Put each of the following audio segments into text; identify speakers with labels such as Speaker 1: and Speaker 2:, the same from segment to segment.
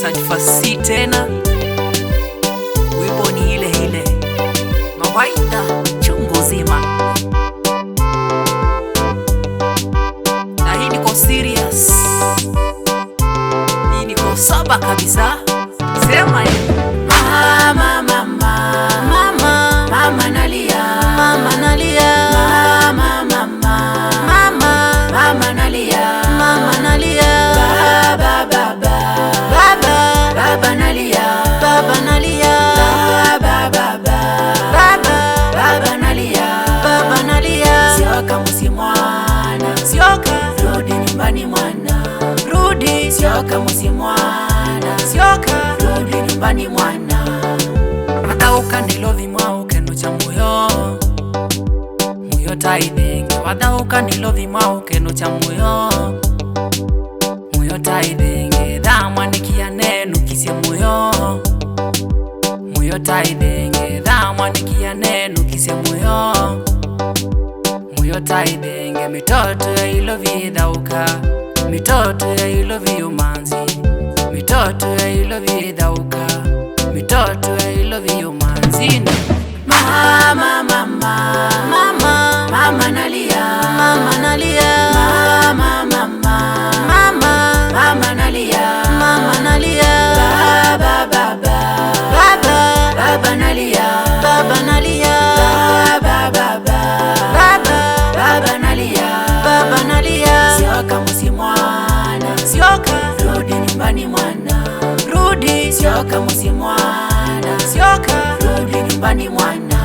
Speaker 1: Sajfasi tena, wimbo ni ile ile, mawaidha chungu zima, na hii niko serious, hii niko saba kabisa. Sema mama, mama, mama, mama nalia, mama nalia, mama, mama, mama, mama nalia, mama nalia, baba, baba, baba, baba nalia, baba nalia, baba, baba, baba, baba nalia, baba nalia. Sioka mwana, sioka, rudi nyumbani mwana, rudi. Sioka mwana, sioka, rudi nyumbani mwana. Wadauka nilovi mwao keno cha moyo, moyo taidenge. Wadauka nilovi mwao keno cha moyo, moyo taidenge. Dhamwa nikia nenu kisia moyo, moyo taidenge. Dhamwa nikia nenu kisia moyo, moyo taidenge. Mitoto ya ilovi dauka, mitoto ya ilovi umanzi, mitoto ya ilovi dauka, mitoto ya ilovi umanzini. Mama, mama, mama, mama nalia, mama nalia, mama, mama, mama, mama nalia, mama nalia, baba, baba, baba, baba nalia, baba nalia, baba, baba, baba, baba nalia, baba nalia. Sioka mwana, sioka, rudi nyumbani mwana, rudi. Sioka mwana, sioka, rudi nyumbani mwana.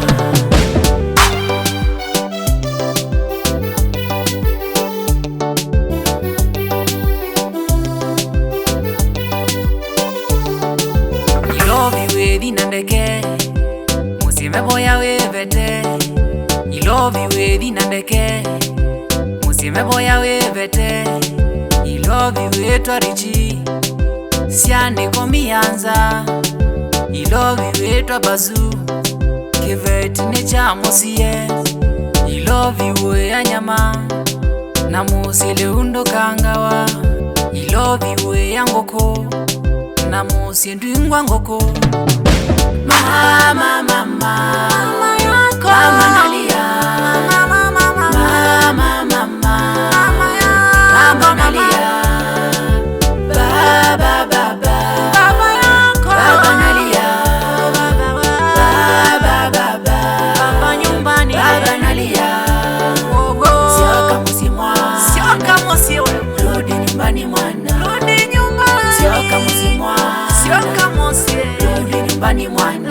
Speaker 1: Ilovi wedi nandeke, musime boya wevete. Ilovi wedi nandeke, musime boya wevete. Ilovi wetwa richi, siane komianza. Ilovi wetwa bazu, kiveti necha mosie. Ilovi we anyama, na musile undo kangawa. Ilovi we angoko, na musi ndwingwa ngoko. Mama, mama, mama yako, mama nalia, mama, mama, mama, mama, mama nalia, baba, baba, baba yako, baba nalia, baba, baba, baba nyumbani, baba nalia. Sioka mwana, sioka rudi nyumbani mwana, rudi nyumbani. Sioka mwana, sioka rudi nyumbani mwana.